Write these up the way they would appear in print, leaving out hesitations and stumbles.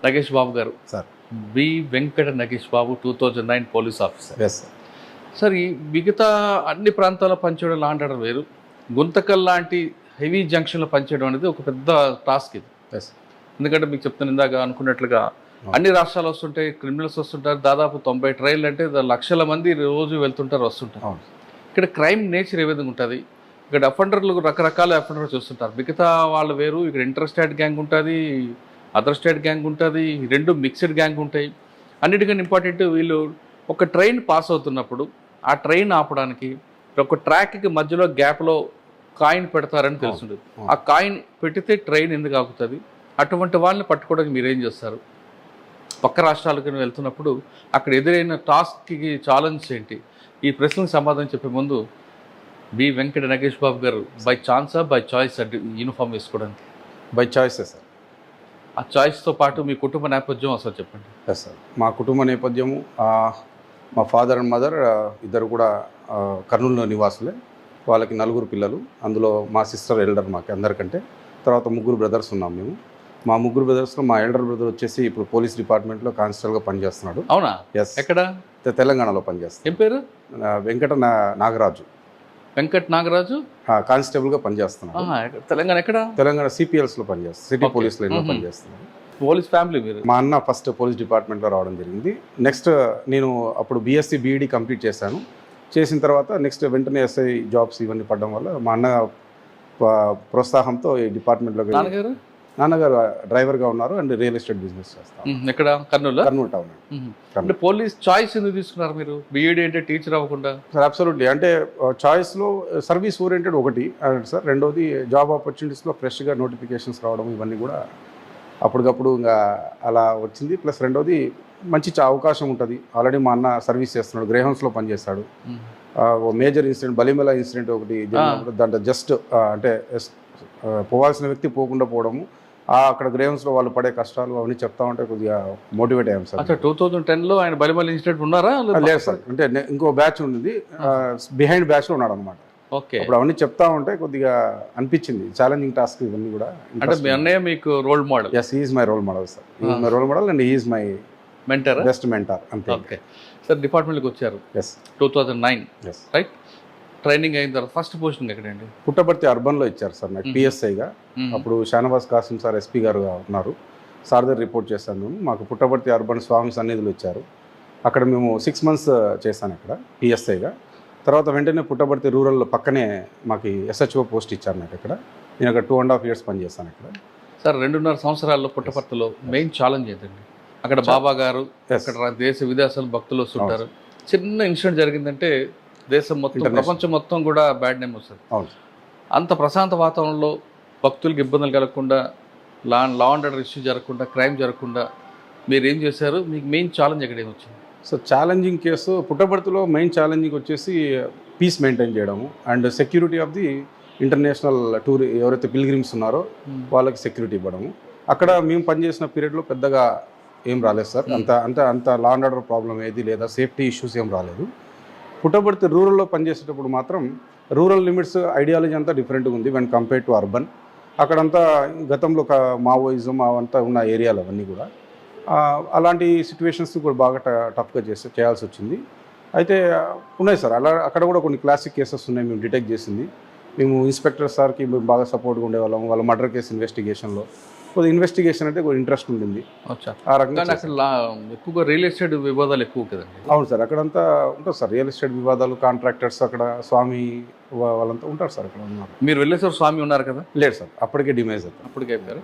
నగేష్ బాబు గారు sir. B Venkata Nagesh Babu 2009 police officer. Yes sir. Sir ఈ మిగతా అన్ని ప్రాంతాల్లో పనిచేయడం లాంటి ఆర్డర్ వేరు, గుంతకల్ లాంటి హెవీ జంక్షన్లో పనిచేయడం అనేది ఒక పెద్ద టాస్క్ ఇది. ఎస్. ఎందుకంటే మీకు చెప్తాను ఇందాక అనుకున్నట్లుగా అన్ని రాష్ట్రాలు వస్తుంటాయి, క్రిమినల్స్ వస్తుంటారు, దాదాపు 90 ట్రైన్లు అంటే లక్షల మంది రోజు వెళ్తుంటారు వస్తుంటారు. ఇక్కడ క్రైమ్ నేచర్ ఏ విధంగా ఉంటుంది, ఇక్కడ అఫెండర్లు రకరకాల అఫెండర్లు చూస్తుంటారు, మిగతా వాళ్ళు వేరు, ఇక్కడ ఇంటర్ స్టేట్ గ్యాంగ్ ఉంటుంది, అదర్ స్టేట్ గ్యాంగ్ ఉంటుంది, రెండు మిక్స్డ్ గ్యాంగ్ ఉంటాయి. అన్నిటికన్నా ఇంపార్టెంట్ వీళ్ళు ఒక ట్రైన్ పాస్ అవుతున్నప్పుడు ఆ ట్రైన్ ఆపడానికి ఒక ట్రాక్కి మధ్యలో గ్యాప్లో కాయిన్ పెడతారని తెలుస్తుంది. ఆ కాయిన్ పెట్టితే ట్రైన్ ఎందుకు ఆగుతుంది, అటువంటి వాళ్ళని పట్టుకోవడానికి మీరేం చేస్తారు? పక్క రాష్ట్రాలకు వెళ్తున్నప్పుడు అక్కడ ఎదురైన టాస్క్కి ఛాలెంజ్ ఏంటి? ఈ ప్రశ్నకు సమాధానం చెప్పే ముందు బి వెంకట నగేష్ బాబు గారు బై ఛాన్సా బై చాయిస్ యూనిఫామ్ వేసుకోవడానికి? బై చాయిసే సార్. ఆ చాయిస్తో పాటు మీ కుటుంబ నేపథ్యం అసలు చెప్పండి. Yes sir. మా కుటుంబ నేపథ్యము మా ఫాదర్ అండ్ మదర్ ఇద్దరు కూడా కర్నూలులో నివాసులే. వాళ్ళకి 4 పిల్లలు, అందులో మా సిస్టర్ ఎల్డర్ మాకు అందరికంటే. తర్వాత 3 బ్రదర్స్ ఉన్నాం మేము. మా 3 బ్రదర్స్లో మా ఎల్డర్ బ్రదర్ వచ్చేసి ఇప్పుడు పోలీస్ డిపార్ట్మెంట్లో కానిస్టేబుల్గా పనిచేస్తున్నాడు. అవునా? ఎస్. ఎక్కడ? తెలంగాణలో పనిచేస్తాడు. ఏం పేరు? వెంకట నాగరాజు. వెంకట్ నాగరాజు కానిస్టేబుల్గా పనిచేస్తున్నాడు. తెలంగాణ ఎక్కడ? తెలంగాణ సిపిఎల్స్లో పనిచేస్తాడు, సిటీ పోలీస్ లైన్లో పనిచేస్తున్నాడు. పోలీస్ ఫ్యామిలీ మీరు? మా అన్న ఫస్ట్ పోలీస్ డిపార్ట్మెంట్లో రావడం జరిగింది. నెక్స్ట్ నేను అప్పుడు బీఎస్సీ బీఈడీ కంప్లీట్ చేశాను. చేసిన తర్వాత నెక్స్ట్ వెంటనే ఎస్ఐ జాబ్స్ ఇవన్నీ పడడం వల్ల మా అన్న ప్రోత్సాహంతో ఈ డిపార్ట్మెంట్లోకి. నాన్నగారు డ్రైవర్గా ఉన్నారు అండ్ రియల్ ఎస్టేట్ బిజినెస్ చేస్తారు. ఎక్కడ? కర్నూలు. కర్నూలు టౌన్. అంటే పోలీస్ చాయిస్ ఎందుకు తీసుకున్నారు మీరు? బీఈడీ అంటే టీచర్ అవ్వకుండా? Sir absolutely. అంటే చాయిస్లో సర్వీస్ ఓరియంటెడ్ ఒకటి సార్, రెండోది జాబ్ ఆపర్చునిటీస్లో ఫ్రెష్గా నోటిఫికేషన్స్ రావడం ఇవన్నీ కూడా అప్పటికప్పుడు ఇంకా అలా వచ్చింది. ప్లస్ రెండోది మంచి అవకాశం ఉంటుంది. ఆల్రెడీ మా అన్న సర్వీస్ చేస్తున్నాడు, గ్రేహౌన్స్లో పనిచేస్తాడు. మేజర్ ఇన్సిడెంట్ బలిమెల ఇన్సిడెంట్ ఒకటి దాంట్లో జస్ట్ అంటే పోవాల్సిన వ్యక్తి పోకుండా పోవడము, అక్కడ గ్రేహౌన్స్లో వాళ్ళు పడే కష్టాలు అవన్నీ చెప్తా ఉంటే కొద్దిగా మోటివేట్ అయ్యాం సార్. 2010లో ఆయన బలిమెల ఇన్సిడెంట్ ఉన్నారా? లేదు సార్. అంటే ఇంకో బ్యాచ్ ఉంది, బిహైండ్ బ్యాచ్లో ఉన్నాడు అనమాట. ఓకే. అప్పుడు అవన్నీ చెప్తా ఉంటే కొద్దిగా అనిపించింది ఛాలెంజింగ్ టాస్క్ ఇవన్నీ కూడా. అంటే మీ అన్నయ్య మీకు role model? Yes, he's my role model sir. He's my role model and he's my mentor, best mentor. అంతే. Okay sir. డిపార్ట్మెంట్కి వచ్చారు. ఎస్. 2009. ఎస్. రైట్. ట్రైనింగ్ అయిన తర్వాత ఫస్ట్ పోస్టింగ్ ఎక్కడండి? పుట్టపర్తి అర్బన్లో ఇచ్చారు సార్ నాకు పిఎస్ఐగా. అప్పుడు షానవాజ్ కాసిం సార్ ఎస్పీ గారు ఉన్నారు. సార్ దగ్గర రిపోర్ట్ చేశాను మేము. మాకు పుట్టపర్తి అర్బన్ స్వామి సన్నిధులు ఇచ్చారు. అక్కడ మేము 6 months చేశాను అక్కడ పిఎస్ఐగా. తర్వాత వెంటనే పుట్టపర్తి రూరల్ పక్కనే మాకు ఎస్హెచ్ఓ పోస్ట్ ఇచ్చారు నాకు ఇక్కడ. నేను అక్కడ 2.5 years పనిచేస్తాను ఇక్కడ. సార్ 2.5 సంవత్సరాల్లో పుట్టపర్తిలో మెయిన్ ఛాలెంజ్ ఏంటండి? అక్కడ బాబా గారు, అక్కడ దేశ విదేశాల భక్తులు వస్తుంటారు. చిన్న ఇన్సిడెంట్ జరిగిందంటే దేశం మొత్తం, ప్రపంచం మొత్తం కూడా బ్యాడ్ నేమ్ వస్తుంది. అంత ప్రశాంత వాతావరణంలో భక్తులకు ఇబ్బందులు కలగకుండా, లా అండ్ ఆర్డర్ ఇష్యూ జరగకుండా, క్రైమ్ జరగకుండా మీరు ఏం చేశారు? మీకు మెయిన్ ఛాలెంజ్ ఎక్కడేమి వచ్చింది? సో ఛాలెంజింగ్ కేసు పుట్టపర్తిలో మెయిన్ ఛాలెంజింగ్ వచ్చేసి పీస్ మెయింటైన్ చేయడము and security of the international tour ఎవరైతే పిల్గ్రిమ్స్ ఉన్నారో వాళ్ళకి సెక్యూరిటీ ఇవ్వడము. అక్కడ మేము పనిచేసిన పీరియడ్లో పెద్దగా ఏం రాలేదు సార్. అంత లా అండ్ ఆర్డర్ ప్రాబ్లం ఏది లేదా సేఫ్టీ ఇష్యూస్ ఏం రాలేదు. పుట్టపర్తి రూరల్లో పనిచేసేటప్పుడు మాత్రం రూరల్ లిమిట్స్ ఐడియాలజీ అంతా డిఫరెంట్గా ఉంది వెన్ కంపేర్ టు అర్బన్. అక్కడంతా గతంలో మావోయిజం అవంతా ఉన్న ఏరియాలు అవన్నీ కూడా. అలాంటి సిచ్యువేషన్స్ కూడా బాగా టఫ్గా చేయాల్సి వచ్చింది. అయితే ఉన్నాయి సార్ అక్కడ కూడా కొన్ని క్లాసిక్ కేసెస్ ఉన్నాయి మేము డిటెక్ట్ చేసింది. మేము ఇన్స్పెక్టర్ సార్కి మేము బాగా సపోర్ట్గా ఉండేవాళ్ళం. వాళ్ళ మర్డర్ కేసు ఇన్వెస్టిగేషన్లో కొద్దిగా ఇన్వెస్టిగేషన్ అంటే కొద్దిగా ఇంట్రెస్ట్ ఉండింది. ఆ రకంగా అసలు ఎక్కువగా రియల్ ఎస్టేట్ వివాదాలు ఎక్కువ కదండి? అవును సార్. అక్కడంతా ఉంటుంది సార్ రియల్ ఎస్టేట్ వివాదాలు, కాంట్రాక్టర్స్, అక్కడ స్వామి వాళ్ళంతా ఉంటారు సార్. అక్కడ ఉన్నారు. మీరు వెళ్ళేసారు, స్వామి ఉన్నారు కదా? లేదు సార్, అప్పటికే డిమైజ్ అవుతారు. అప్పటికే అయిపోయారు.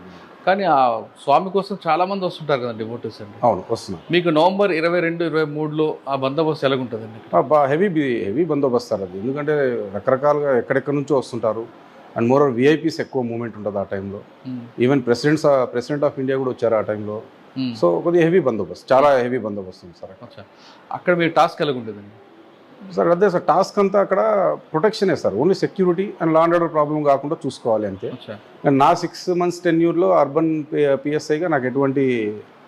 కానీ ఆ స్వామి కోసం చాలా మంది వస్తుంటారు కదండి డివోటీస్ అండి? అవును, వస్తున్నారు. మీకు నవంబర్ 22, 23లో ఆ బందోబస్తు ఎలాగుంటుందండి? హెవీ బందోబస్తు సార్ అది. ఎందుకంటే రకరకాలుగా ఎక్కడెక్కడి నుంచో వస్తుంటారు అండ్ మోర్ విఐపీస్ ఎక్కువ మూమెంట్ ఉంటుంది ఆ టైంలో. ఈవెన్ ప్రెసిడెంట్ ఆఫ్ ఇండియా కూడా వచ్చారు ఆ టైంలో. సో కొద్దిగా హెవీ బందోబస్తు, చాలా హెవీ బందోబస్తు ఉంది సార్. అక్కడ మీరు టాస్క్ ఎలాగుంటుందండి సార్? అదే సార్, టాస్క్ అంతా అక్కడ ప్రొటెక్షనే sir. Only security and law and order problem కాకుండా చూసుకోవాలి అంతే. నా 6 months టెన్యూర్లో అర్బన్ పిఎస్ఐగా నాకు ఎటువంటి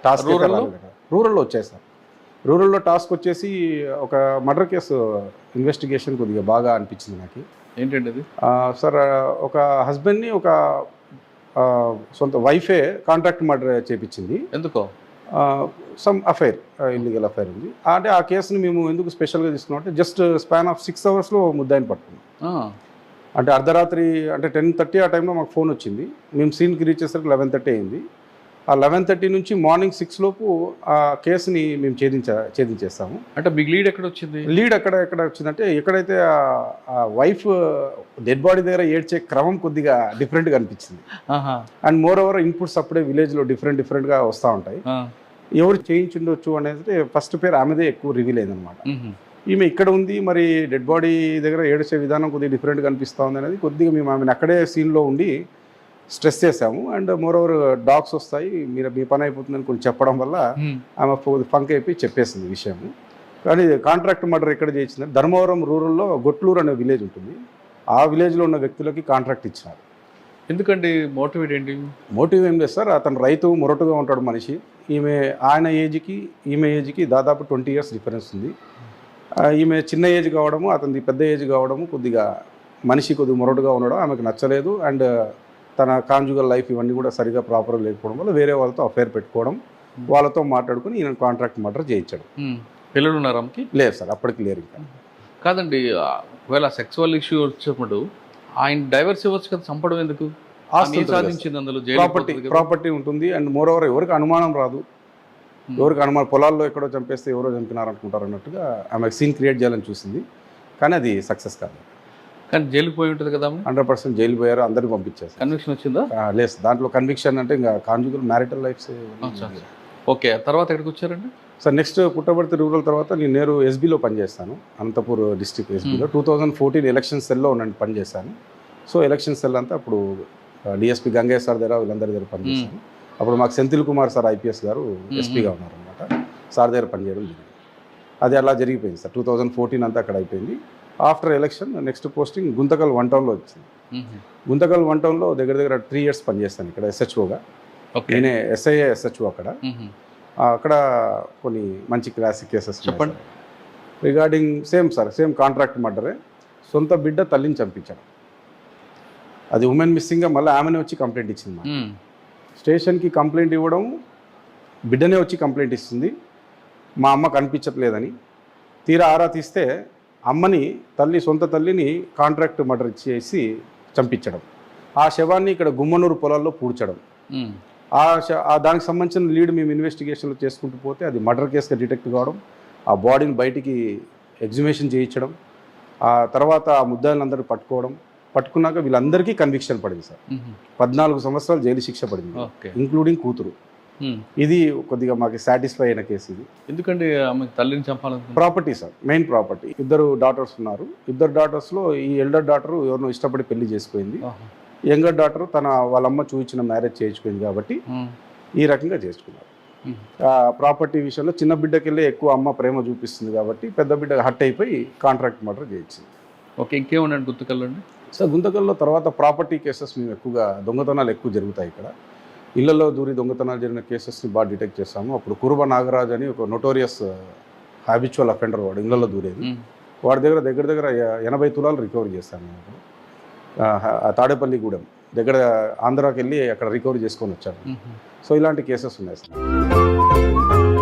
టాస్క్ రూరల్లో వచ్చాయి సార్. రూరల్లో టాస్క్ వచ్చేసి ఒక మర్డర్ కేసు ఇన్వెస్టిగేషన్ కొద్దిగా బాగా అనిపించింది నాకు. ఏంటండి అది? సార్, ఒక హస్బెండ్ని ఒక సొంత వైఫే కాంట్రాక్ట్ మర్డర్ చేపించింది. ఎందుకో? సమ్ అఫైర్, ఇల్లీగల్ అఫైర్ ఉంది. అంటే ఆ కేసుని మేము ఎందుకు స్పెషల్గా తీసుకున్నాం అంటే జస్ట్ స్పాన్ ఆఫ్ 6 అవర్స్లో ముద్దాయిని పట్టుకున్నాం. అంటే అర్ధరాత్రి అంటే 10:30 ఆ టైంలో మాకు ఫోన్ వచ్చింది. మేము సీన్కి రీచ్ చేసరికి 11:30 అయింది. ఆ 11:30 నుంచి మార్నింగ్ 6 లోపు ఆ కేసుని మేము ఛేదించేస్తాము. అంటే మీకు లీడ్ ఎక్కడ వచ్చింది? లీడ్ ఎక్కడ వచ్చిందంటే ఎక్కడైతే ఆ వైఫ్ డెడ్ బాడీ దగ్గర ఏడ్చే క్రమం కొద్దిగా డిఫరెంట్గా అనిపించింది. అండ్ మోర్ ఓవర్ ఇన్పుట్స్ అప్పుడే విలేజ్లో డిఫరెంట్గా వస్తూ ఉంటాయి. ఎవరు చేయించుండొచ్చు అనేది ఫస్ట్ పేరు ఆమెదే ఎక్కువ రివీల్ అయిందనమాట. ఈమె ఇక్కడ ఉంది, మరి డెడ్ బాడీ దగ్గర ఏడ్చే విధానం కొద్దిగా డిఫరెంట్గా అనిపిస్తూ ఉంది అనేది కొద్దిగా మేము ఆమెను అక్కడే సీన్లో ఉండి స్ట్రెస్ చేసాము. అండ్ మోర్ ఓవర్ డాగ్స్ వస్తాయి, మీ పని అయిపోతుందని కొంచెం చెప్పడం వల్ల ఆమె ఫంక్ అయిపోయి చెప్పేసింది విషయము. కానీ కాంట్రాక్ట్ మర్డర్ ఎక్కడ చేయించింది, ధర్మవరం రూరల్లో గొట్లూరు అనే విలేజ్ ఉంటుంది. ఆ విలేజ్లో ఉన్న వ్యక్తులకి కాంట్రాక్ట్ ఇచ్చినారు. ఎందుకండి? మోటివేట్ ఏంటి? మోటివ్ ఏం లేదు సార్, అతను రైతు, మొరటుగా ఉంటాడు మనిషి. ఆయన ఏజ్కి ఈమె ఏజ్కి దాదాపు 20 years డిఫరెన్స్ ఉంది. ఈమె చిన్న ఏజ్ కావడము, అతనిది పెద్ద ఏజ్ కావడము, కొద్దిగా మనిషి కొద్దిగా మొరటుగా ఉండడం ఆమెకు నచ్చలేదు. అండ్ తన కాంజుగల్ లైఫ్ ఇవన్నీ కూడా సరిగా ప్రాపర్గా లేకపోవడం వల్ల వేరే వాళ్ళతో అఫైర్ పెట్టుకోవడం, వాళ్ళతో మాట్లాడుకుని ఈయన కాంట్రాక్ట్ మర్డర్ చేయించాడు. పిల్లలు ఉన్నారు ఆమెకి? లేదు సార్, అప్పటికి లేరు. ఇంకా కాదండి, ఒకవేళ సెక్సువల్ ఇష్యూ వచ్చినప్పుడు ఆయన డైవర్స్ ఇవ్వచ్చు కదా, చంపడం ఎందుకు? సాధించింది అందులో ప్రాపర్టీ ఉంటుంది. అండ్ మోర్ ఓవర్ ఎవరికి అనుమానం రాదు, ఎవరికి అనుమానం, పొలాల్లో ఎక్కడో చంపేస్తే ఎవరో చంపినారు అనుకుంటారు అన్నట్టుగా ఆమె సీన్ క్రియేట్ చేయాలని చూసింది. కానీ అది సక్సెస్ కాదు. కానీ జైలుకి పోయి ఉంటుంది కదా? 100% జైలు పోయారు, అందరిని పంపించారు. కన్విక్షన్ వచ్చిందా? లేదు, దాంట్లో కన్విక్షన్ అంటే ఇంకా కాంజుగల్ మ్యారిటల్ లైఫ్స్. ఓకే, తర్వాత ఎక్కడికి వచ్చారండి సార్? నెక్స్ట్ పుట్టపర్తి రూరల్ తర్వాత నేను నేరు ఎస్బీలో పనిచేస్తాను, అనంతపూర్ డిస్ట్రిక్ట్ ఎస్బీలో. 2014 ఎలక్షన్ సెల్లో నేను పనిచేశాను. సో ఎలక్షన్ సెల్ అంతా అప్పుడు డిఎస్పీ గంగయ్య సార్ దగ్గర వీళ్ళందరి దగ్గర పనిచేశాను. అప్పుడు మాకు సెంథిల్ కుమార్ సార్ ఐపీఎస్ గారు ఎస్పీగా ఉన్నారనమాట. సార్ దగ్గర పనిచేయడం జరిగింది. అది అలా జరిగిపోయింది సార్. 2014 అంతా అక్కడ అయిపోయింది. After election next posting Guntakal 1 టౌన్లో వచ్చింది. గుంతకల్ 1 టౌన్లో దగ్గర 3 years పనిచేస్తాను ఇక్కడ ఎస్హెచ్ఓగా. నేనే ఎస్ఐఏ ఎస్హెచ్ఓ అక్కడ. అక్కడ కొన్ని మంచి క్లాసిక్ కేసెస్ చెప్పండి. రిగార్డింగ్ సేమ్ కాంట్రాక్ట్ మర్డరే. సొంత బిడ్డ తల్లిని చంపించడం, అది ఉమెన్ మిస్సింగ్గా మళ్ళీ ఆమెనే వచ్చి కంప్లైంట్ ఇచ్చింది. స్టేషన్కి కంప్లైంట్ ఇవ్వడం, బిడ్డనే వచ్చి కంప్లైంట్ ఇస్తుంది మా అమ్మ కనిపించట్లేదని. తీరా ఆరా తీస్తే అమ్మని, సొంత తల్లిని కాంట్రాక్ట్ మర్డర్ చేసి చంపించడం, ఆ శవాన్ని ఇక్కడ గుమ్మనూరు పొలాల్లో పూడ్చడం. దానికి సంబంధించిన లీడ్ మేము ఇన్వెస్టిగేషన్లో చేసుకుంటూ పోతే అది మర్డర్ కేసుగా డిటెక్ట్ కావడం, ఆ బాడీని బయటికి ఎగ్జిబిషన్ చేయించడం, ఆ తర్వాత ఆ ముద్దాయిలందరూ పట్టుకున్నాక వీళ్ళందరికీ కన్విక్షన్ పడింది సార్. 14 సంవత్సరాలు జైలు శిక్ష పడింది, ఇంక్లూడింగ్ కూతురు. ఇది కొద్దిగా మాకు సాటిస్ఫై అయిన కేసు ఇది. ఎందుకంటే ఆమె తల్లిని చంపాలని property sir, main property. 2 daughters ఉన్నారు. 2 daughtersలో ఈ ఎల్డర్ డాటర్ ఎవరినో ఇష్టపడి పెళ్లి చేసుకుంది. యంగర్ డాటర్ వాళ్ళమ్మ చూపించిన మ్యారేజ్ చేయించుకుంది కాబట్టి ఈ రకంగా చేసుకున్నారు. ప్రాపర్టీ విషయంలో చిన్న బిడ్డకెళ్ళి ఎక్కువ అమ్మ ప్రేమ చూపిస్తుంది కాబట్టి పెద్ద బిడ్డ హట్ అయిపోయి కాంట్రాక్ట్ మర్డర్ చేయించింది. ఓకే, ఇంకేమన్నాడు గుంతకల్లో అండి? సార్ గుంతకల్లో తర్వాత ప్రాపర్టీ కేసెస్ మేము ఎక్కువగా, దొంగతనాలు ఎక్కువ జరుగుతాయి ఇక్కడ. ఇళ్లలో దూరి దొంగతనాలు జరిగిన కేసెస్ని బాగా డిటెక్ట్ చేస్తాము. అప్పుడు కురుబ నాగరాజ్ అని ఒక నోటోరియస్ హ్యాబిచువల్ అఫెండర్, వాడు ఇళ్లలో దూరేది. వాడి దగ్గర 80 తులాలు రికవరీ చేస్తాను నేను. తాడేపల్లిగూడెం దగ్గర ఆంధ్రాకి వెళ్ళి అక్కడ రికవరీ చేసుకొని వచ్చాను. సో ఇలాంటి కేసెస్ ఉన్నాయి సార్.